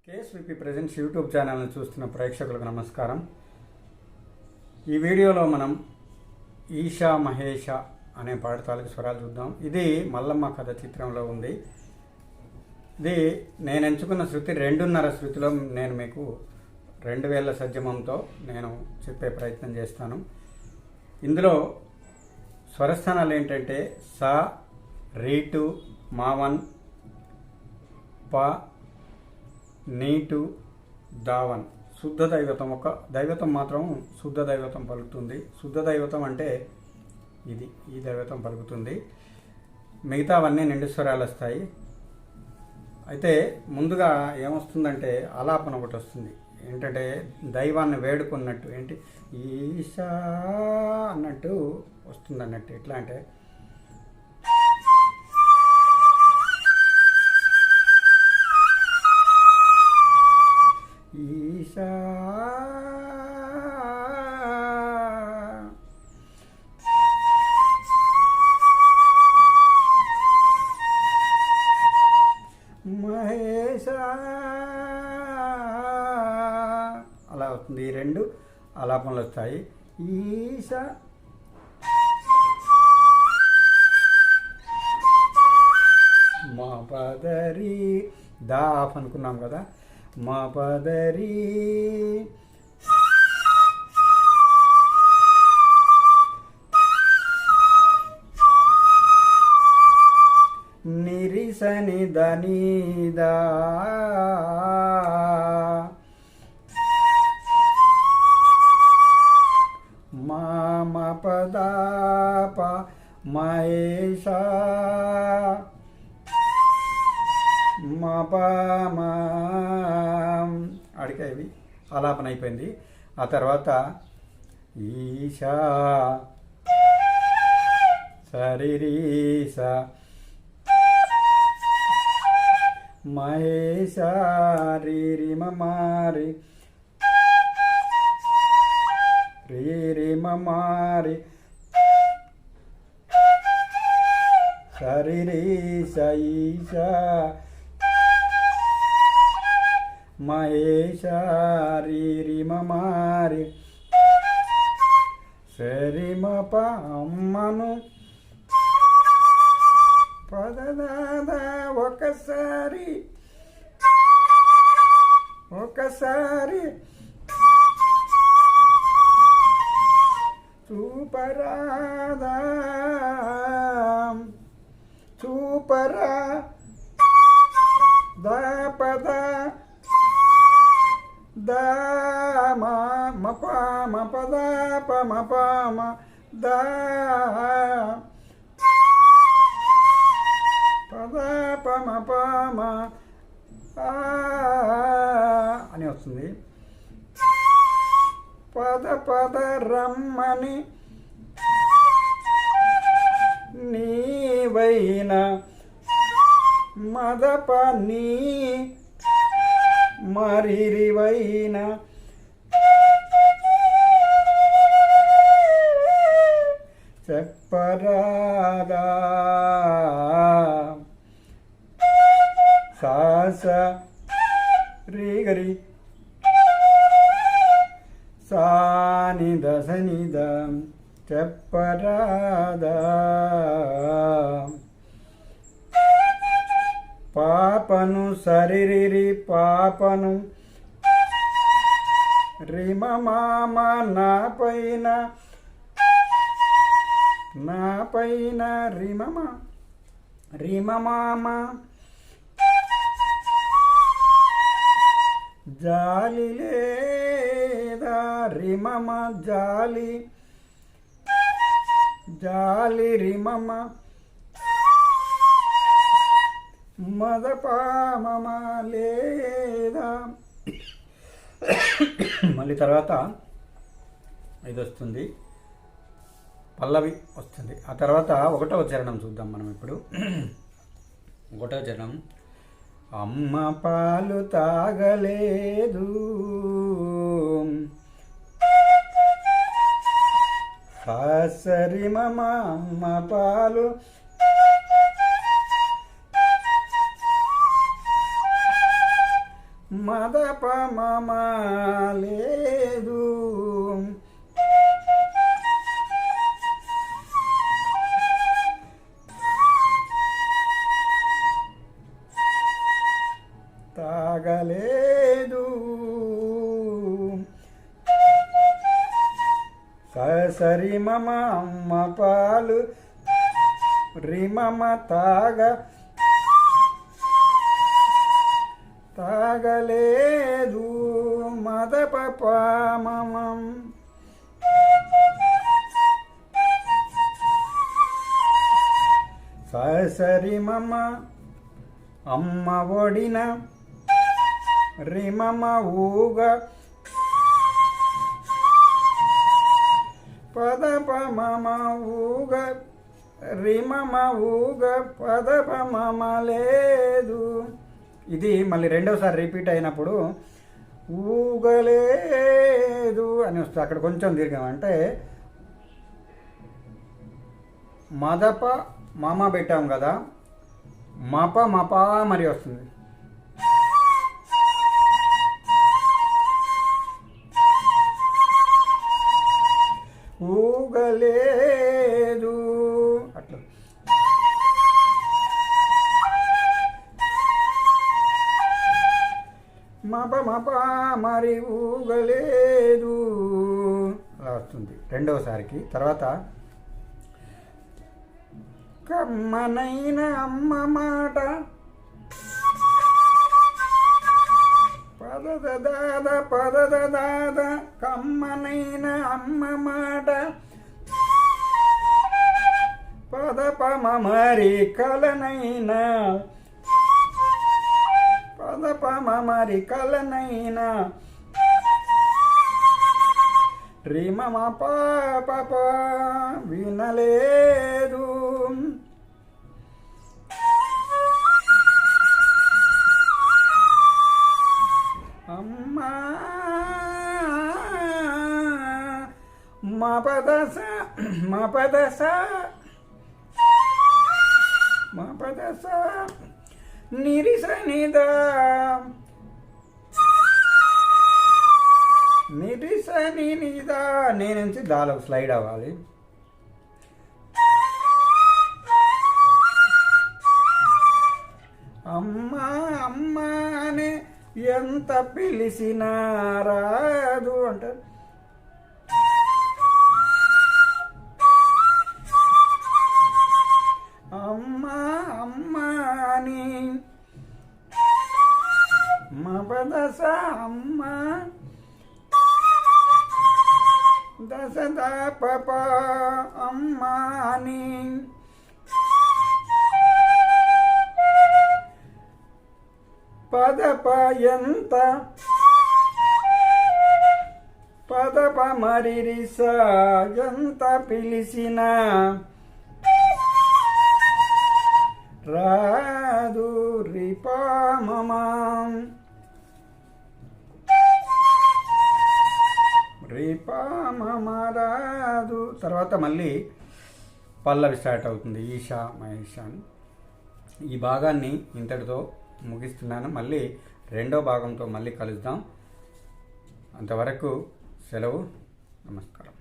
KSVP presents YouTube ఛానల్ని చూస్తున్న ప్రేక్షకులకు నమస్కారం. ఈ వీడియోలో మనం ఈశా మహేష అనే పాట తాలూకు స్వరాలు చూద్దాం. ఇది మల్లమ్మ కథ చిత్రంలో ఉంది. ఇది నేను ఎంచుకున్న శృతి 2.5 శృతిలో నేను మీకు 2000 సజ్జమంతో నేను చెప్పే ప్రయత్నం చేస్తాను. ఇందులో స్వరస్థానాలు ఏంటంటే సా, రీటు, మావన్, ప, నీటు, దావన్. శుద్ధ దైవతం, ఒక దైవతం మాత్రం శుద్ధ దైవతం పలుకుతుంది. శుద్ధ దైవతం అంటే ఇది, ఈ దైవతం పలుకుతుంది. మిగతావన్నీ నిండు స్వరాలు వస్తాయి. అయితే ముందుగా ఏమొస్తుందంటే ఆలాపన ఒకటి వస్తుంది. ఏంటంటే దైవాన్ని వేడుకున్నట్టు, ఏంటి ఈశా అన్నట్టు వస్తుంది అన్నట్టు. ఎట్లా అంటే ఈశా మహేశ అలా వస్తుంది. ఈ 2 ఆలాపనలు వస్తాయి. ఈశా మా పదరి దాఫ్ అనుకున్నాం కదా, మా పదరి నిరిసని దనిదా మామ పదాప మహేశ మా అడిగా ఇవి ఆలాపన అయిపోయింది. ఆ తర్వాత ఈశా సరిరీస మహేశ రీరి మమారి రీరి మమారి సరిరీస ఈశా మహేశ రీరి మమారి సరిమప అమ్మను పదదాద ఒకసారి చూపరాదా చూపరా దాపద దా మప మపదాప మపామ దా పదాప మపామ అని వస్తుంది. పద పద రమ్మని నీవైన మదప నీ మరిరివైన చెప్పరాదా సాస రీగరి సానిద సనిద చెప్పరాదా పాపను సరిరిరి పాపను రిమ మామ నా పైన రిమ మామ జాలి లేదా రిమమ జాలి రిమమ మదపామమ లేదా. మళ్ళీ తర్వాత ఇది వస్తుంది, పల్లవి వస్తుంది. ఆ తర్వాత 1వ చరణం చూద్దాం మనం ఇప్పుడు. 1వ చరణం అమ్మ పాలు తాగలేదు సరి మమ అమ్మ పాలు మదప మమ లేదు తాగలేదు సరి మమ అమ్మ పాలు రిమమ తాగలేదు మదప పామమం సరి మమ అమ్మ ఒడిన రిమమ ఊగ పదప మమ ఊగ రిమమ ఊగ పదప మమ లేదు. ఇది మళ్ళీ రెండోసారి రిపీట్ అయినప్పుడు ఊగలేదు అని వస్తుంది. అక్కడ కొంచెం దీర్ఘం అంటే మదప మమ పెట్టాం కదా, మప మపా మరి వస్తుంది. ఊగలేదు అట్లా. మప మప మరి ఊగలేదు అలా వస్తుంది రెండవసారికి. తర్వాత కమ్మనైన అమ్మ మాట పదద దాద కమ్మనైన అమ్మ మాట పదపమ మరి కలనైనా పదపమ మరి కలనైనా రిమమ పాప వినలేదు. అమ్మా మపదస నిరిసనిదా నిరిసనిదా నేను నుంచి దాలకు స్లైడ్ అవ్వాలి. అమ్మా అమ్మా అని ఎంత పిలిచినా రాదు అంటారు. అమ్మా అమ్మా అని మపదస అమ్మ దశ పప అమ్మ అని పదప ఎంత పదప మరిరిస ఎంత పిలిచిన రాదు రిపామమా రాదు. తర్వాత మళ్ళీ పల్లవి స్టార్ట్ అవుతుంది, ఈశా మహేషా అని. ఈ భాగాన్ని ఇంతటితో ముగిస్తున్నాను. మళ్ళీ రెండో భాగంతో మళ్ళీ కలుద్దాం. అంతవరకు సెలవు. నమస్కారం.